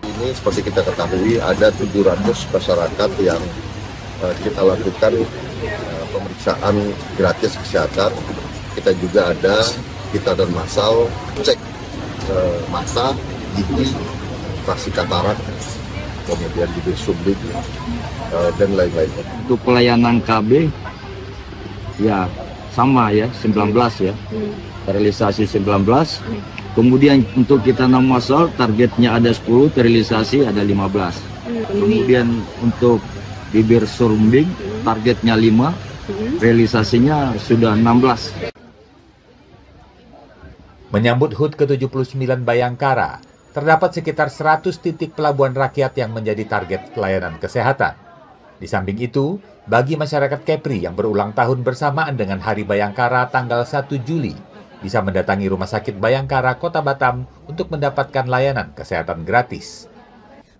Ini seperti kita ketahui ada 700 masyarakat yang kita lakukan pemeriksaan gratis kesehatan. Kita juga ada dan massal cek mata, gigi, operasi katarak, kemudian bibir sumbing dan lain-lain. Untuk pelayanan KB ya sama ya 19 ya, sterilisasi 19. Kemudian untuk kita massal targetnya ada 10, sterilisasi ada 15. Kemudian untuk bibir sumbing targetnya 5, realisasinya sudah 16. Menyambut HUT ke-79 Bayangkara, terdapat sekitar 100 titik pelabuhan rakyat yang menjadi target pelayanan kesehatan. Di samping itu, bagi masyarakat Kepri yang berulang tahun bersamaan dengan Hari Bayangkara tanggal 1 Juli, bisa mendatangi Rumah Sakit Bayangkara Kota Batam untuk mendapatkan layanan kesehatan gratis.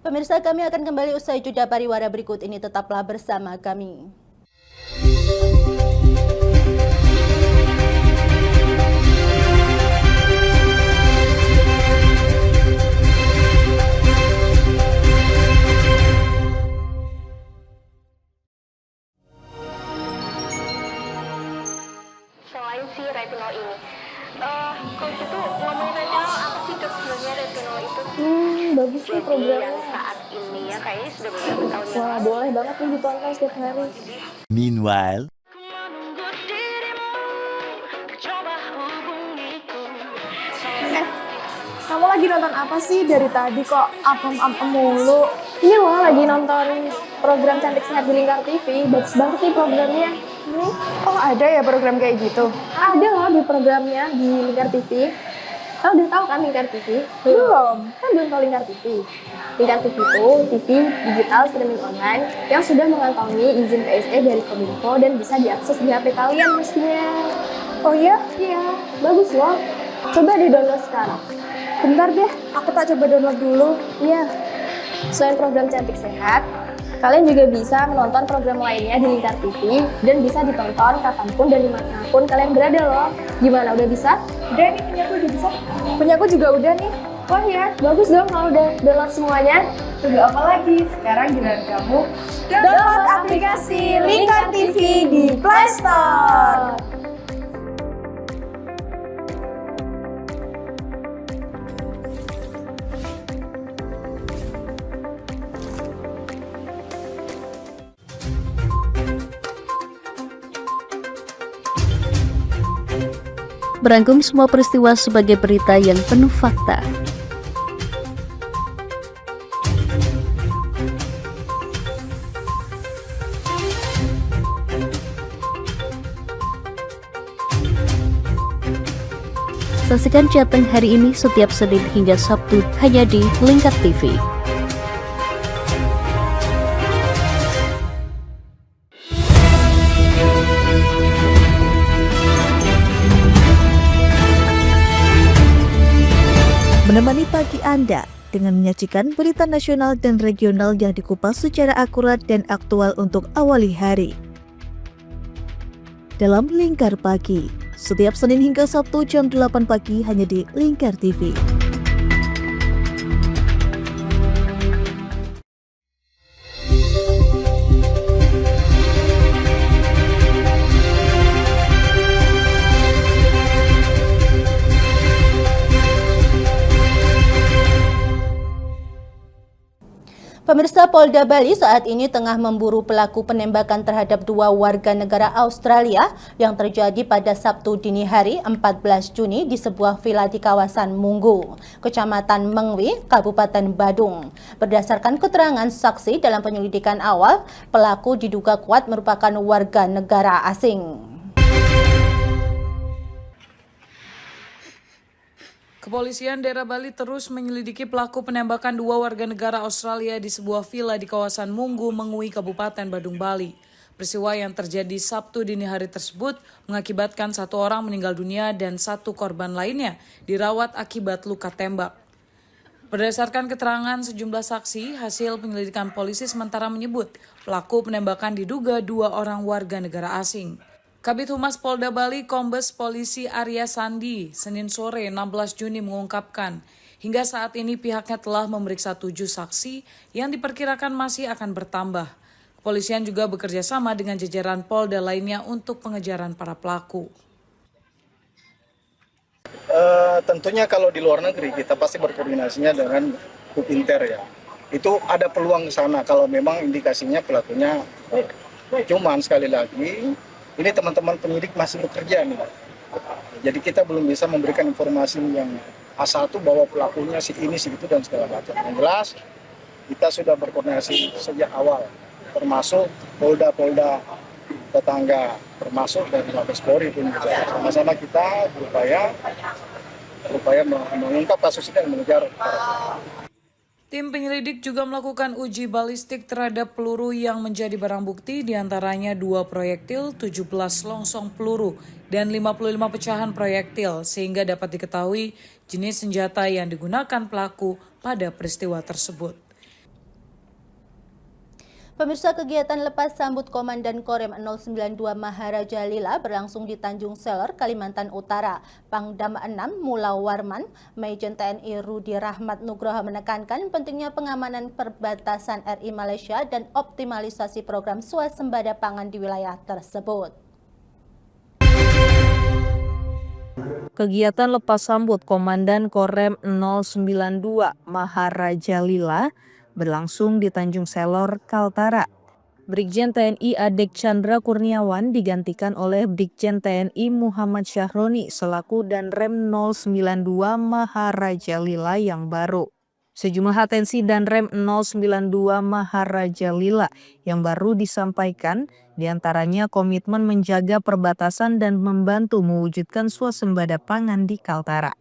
Pemirsa, kami akan kembali usai jeda pariwara berikut ini, tetaplah bersama kami. Selain si retinol ini, coach itu ngomongin retinol apa sih dok sebenarnya retinol itu? Bagus sih programnya. Yang saat ini ya kayaknya sudah beberapa tahun yang Wah, boleh banget nih ditonton setiap hari. Meanwhile, Kamu lagi nonton apa sih dari tadi kok apem-apem mulu? Ini loh lagi nonton program Cantik Sehat di Lingkar TV. Bagus banget nih programnya. Oh, ada ya program kayak gitu? Ada loh di programnya di Lingkar TV. Kau udah tahu kan Lingkar TV? Belum. Kan belum tahu Lingkar TV. Lingkar TV itu TV digital streaming online yang sudah mengantongi izin PSE dari Kominfo dan bisa diakses di HP kalian mestinya. Oh iya? Iya, bagus loh. Coba di-download sekarang. Bentar deh, aku tak coba download dulu. Iya. Selain program Cantik Sehat, kalian juga bisa menonton program lainnya di Lingkar TV dan bisa ditonton kapanpun dan dimanapun kalian berada loh. Gimana, udah bisa? Udah nih, punyaku udah bisa. Punyaku juga udah nih. Wah ya, bagus dong kalau udah download semuanya. Tunggu apa lagi? Sekarang giliran kamu download aplikasi Lingkar TV di Play Store. Berangkum semua peristiwa sebagai berita yang penuh fakta. Saksikan Jateng hari ini setiap Senin hingga Sabtu hanya di Lingkar TV. Menemani pagi Anda dengan menyajikan berita nasional dan regional yang dikupas secara akurat dan aktual untuk awali hari. Dalam Lingkar Pagi, setiap Senin hingga Sabtu jam 8 pagi hanya di Lingkar TV. Pemirsa, Polda Bali saat ini tengah memburu pelaku penembakan terhadap 2 warga negara Australia yang terjadi pada Sabtu dini hari 14 Juni di sebuah villa di kawasan Munggu, Kecamatan Mengwi, Kabupaten Badung. Berdasarkan keterangan saksi dalam penyelidikan awal, pelaku diduga kuat merupakan warga negara asing. Kepolisian daerah Bali terus menyelidiki pelaku penembakan 2 warga negara Australia di sebuah villa di kawasan Munggu, Mengui, Kabupaten Badung, Bali. Peristiwa yang terjadi Sabtu dini hari tersebut mengakibatkan 1 orang meninggal dunia dan 1 korban lainnya dirawat akibat luka tembak. Berdasarkan keterangan sejumlah saksi, hasil penyelidikan polisi sementara menyebut pelaku penembakan diduga 2 orang warga negara asing. Kabid Humas Polda Bali, Kombes Polisi Arya Sandi, Senin sore 16 Juni mengungkapkan, hingga saat ini pihaknya telah memeriksa 7 saksi yang diperkirakan masih akan bertambah. Kepolisian juga bekerja sama dengan jajaran Polda lainnya untuk pengejaran para pelaku. Tentunya kalau di luar negeri kita pasti berkoordinasinya dengan Hubinter ya. Itu ada peluang ke sana kalau memang indikasinya pelakunya. Cuman sekali lagi, ini teman-teman penyidik masih bekerja nih. Jadi kita belum bisa memberikan informasi yang A1 bahwa pelakunya si ini, si itu, dan segala macam. Yang jelas, kita sudah berkoordinasi sejak awal, termasuk Polda-Polda tetangga, termasuk dari Mabes Polri pun juga. Sama-sama kita berupaya mengungkap kasus ini dan mengejar para. Tim penyelidik juga melakukan uji balistik terhadap peluru yang menjadi barang bukti, diantaranya 2 proyektil, 17 longsong peluru, dan 55 pecahan proyektil, sehingga dapat diketahui jenis senjata yang digunakan pelaku pada peristiwa tersebut. Pemirsa, kegiatan lepas sambut Komandan Korem 092 Maharaja Lila berlangsung di Tanjung Selor, Kalimantan Utara. Pangdam 6 Mula Warman, Majen TNI Rudi Rahmat Nugroho menekankan pentingnya pengamanan perbatasan RI Malaysia dan optimalisasi program swasembada pangan di wilayah tersebut. Kegiatan lepas sambut Komandan Korem 092 Maharaja Lila berlangsung di Tanjung Selor, Kaltara. Brigjen TNI Adek Chandra Kurniawan digantikan oleh Brigjen TNI Muhammad Syahroni selaku Danrem 092 Maharaja Lila yang baru. Sejumlah atensi Danrem 092 Maharaja Lila yang baru disampaikan, diantaranya komitmen menjaga perbatasan dan membantu mewujudkan swasembada pangan di Kaltara.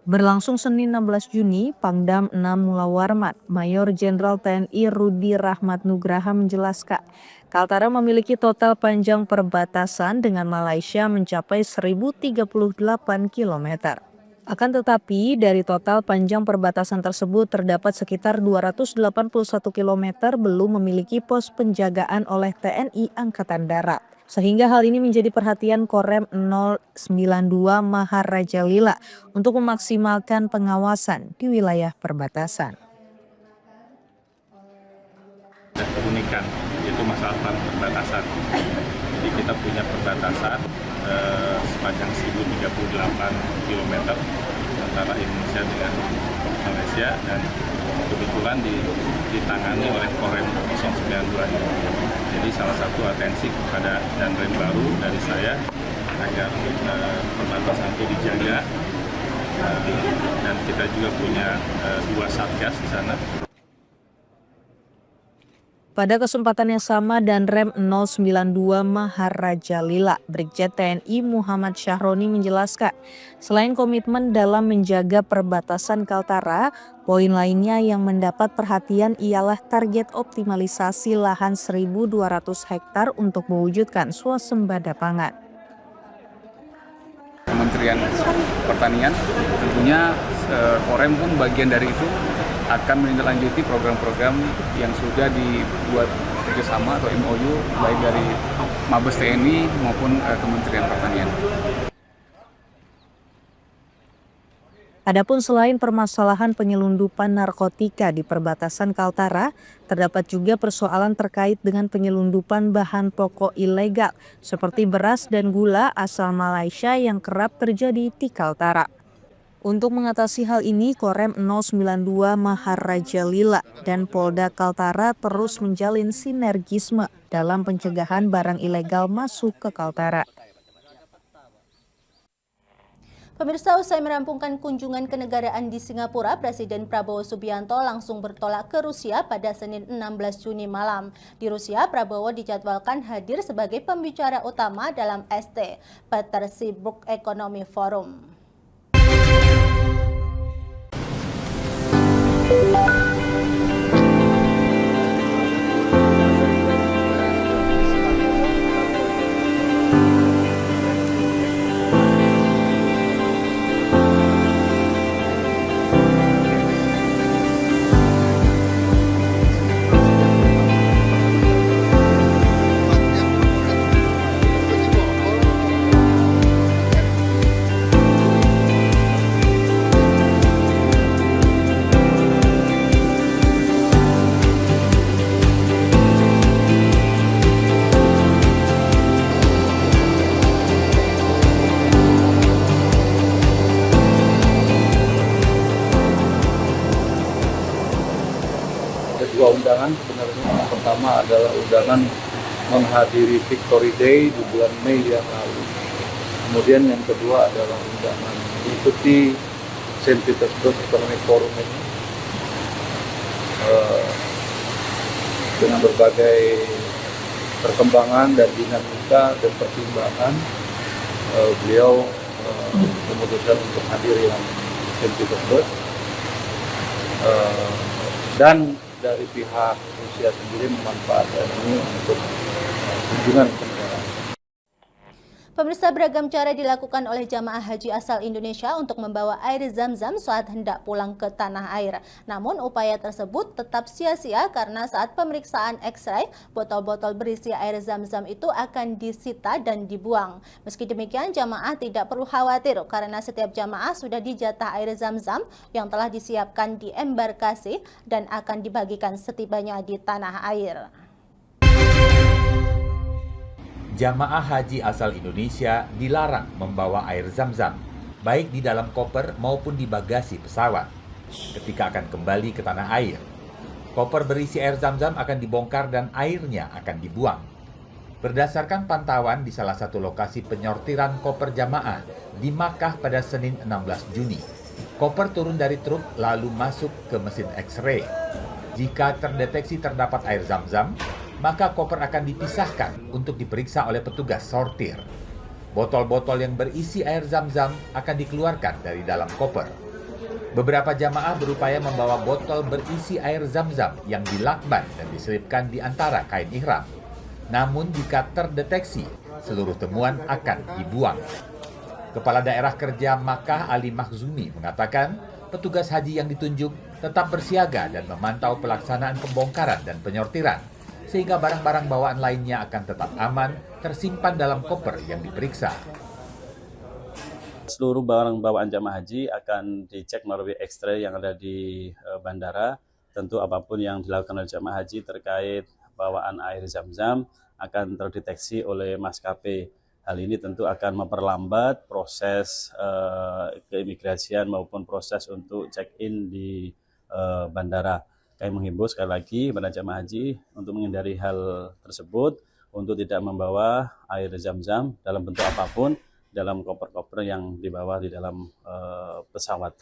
Berlangsung Senin 16 Juni, Pangdam 6 Mula Warman, Mayor Jenderal TNI Rudi Rahmat Nugroho menjelaskan, Kaltara memiliki total panjang perbatasan dengan Malaysia mencapai 1038 km. Akan tetapi, dari total panjang perbatasan tersebut terdapat sekitar 281 km belum memiliki pos penjagaan oleh TNI Angkatan Darat. Sehingga hal ini menjadi perhatian Korem 092 Maharaja Lila untuk memaksimalkan pengawasan di wilayah perbatasan. Keunikan yaitu masalah perbatasan. Jadi kita punya perbatasan sepanjang 1038 km antara Indonesia dengan Malaysia, dan kebetulan ditangani oleh Korem 092 ini. Jadi salah satu atensi kepada Danrem baru dari saya agar perbatasan itu dijaga, dan kita juga punya 2 satgas di sana. Pada kesempatan yang sama, Danrem 092 Maharaja Lila, Brigjen TNI Muhammad Syahroni menjelaskan, selain komitmen dalam menjaga perbatasan Kaltara, poin lainnya yang mendapat perhatian ialah target optimalisasi lahan 1.200 hektar untuk mewujudkan swasembada pangan. Kementerian Pertanian tentunya Korem pun bagian dari itu akan menindaklanjuti program-program yang sudah dibuat kerjasama atau MOU baik dari Mabes TNI maupun Kementerian Pertanian. Adapun selain permasalahan penyelundupan narkotika di perbatasan Kaltara, terdapat juga persoalan terkait dengan penyelundupan bahan pokok ilegal seperti beras dan gula asal Malaysia yang kerap terjadi di Kaltara. Untuk mengatasi hal ini, Korem 092 Maharaja Lila dan Polda Kaltara terus menjalin sinergisme dalam pencegahan barang ilegal masuk ke Kaltara. Pemirsa, usai merampungkan kunjungan kenegaraan di Singapura, Presiden Prabowo Subianto langsung bertolak ke Rusia pada Senin 16 Juni malam. Di Rusia, Prabowo dijadwalkan hadir sebagai pembicara utama dalam ST, Petersburg Economy Forum. Dua undangan sebenarnya. Yang pertama adalah undangan menghadiri Victory Day di bulan Mei yang lalu. Kemudian yang kedua adalah undangan mengikuti St. Petersburg Economic Forum ini dengan berbagai perkembangan dan dinamika dan pertimbangan beliau memutuskan untuk hadir yang St. Petersburg dan dari pihak Rusia sendiri memanfaatkan ini untuk kunjungan ke negara. Pemirsa, beragam cara dilakukan oleh jamaah haji asal Indonesia untuk membawa air Zam-Zam saat hendak pulang ke tanah air. Namun upaya tersebut tetap sia-sia karena saat pemeriksaan X-ray, botol-botol berisi air Zam-Zam itu akan disita dan dibuang. Meski demikian, jamaah tidak perlu khawatir karena setiap jamaah sudah dijatah air Zam-Zam yang telah disiapkan di embarkasi dan akan dibagikan setibanya di tanah air. Jamaah haji asal Indonesia dilarang membawa air Zam-Zam, baik di dalam koper maupun di bagasi pesawat, ketika akan kembali ke tanah air. Koper berisi air Zam-Zam akan dibongkar dan airnya akan dibuang. Berdasarkan pantauan di salah satu lokasi penyortiran koper jamaah di Makkah pada Senin 16 Juni, koper turun dari truk lalu masuk ke mesin X-ray. Jika terdeteksi terdapat air Zam-Zam, maka koper akan dipisahkan untuk diperiksa oleh petugas sortir. Botol-botol yang berisi air Zam-Zam akan dikeluarkan dari dalam koper. Beberapa jamaah berupaya membawa botol berisi air Zam-Zam yang dilakban dan diselipkan di antara kain ihram. Namun jika terdeteksi, seluruh temuan akan dibuang. Kepala Daerah Kerja Makkah Ali Makhzumi mengatakan, petugas haji yang ditunjuk tetap bersiaga dan memantau pelaksanaan pembongkaran dan penyortiran, sehingga barang-barang bawaan lainnya akan tetap aman tersimpan dalam koper yang diperiksa. Seluruh barang bawaan jamaah haji akan dicek melalui X-ray yang ada di bandara. Tentu apapun yang dilakukan oleh jamaah haji terkait bawaan air Zam-Zam akan terdeteksi oleh maskapai. Hal ini tentu akan memperlambat proses keimigrasian maupun proses untuk check-in di bandara. Kami menghimbau sekali lagi kepada jamaah haji untuk menghindari hal tersebut, untuk tidak membawa air Zam-Zam dalam bentuk apapun dalam koper-koper yang dibawa di dalam pesawat.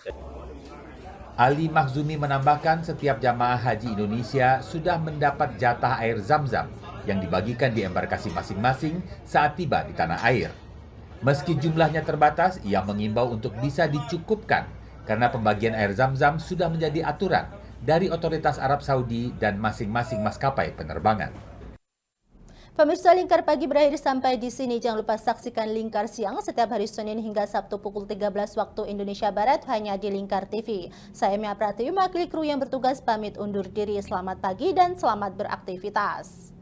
Ali Makhzumi menambahkan setiap jamaah haji Indonesia sudah mendapat jatah air Zam-Zam yang dibagikan di embarkasi masing-masing saat tiba di tanah air. Meski jumlahnya terbatas, ia mengimbau untuk bisa dicukupkan karena pembagian air Zam-Zam sudah menjadi aturan dari otoritas Arab Saudi dan masing-masing maskapai penerbangan. Pemirsa, Lingkar Pagi berakhir sampai di sini. Jangan lupa saksikan Lingkar Siang setiap hari Senin hingga Sabtu pukul 13 waktu Indonesia Barat hanya di Lingkar TV. Saya Mia Pratiwi, mewakili kru yang bertugas pamit undur diri. Selamat pagi dan selamat beraktivitas.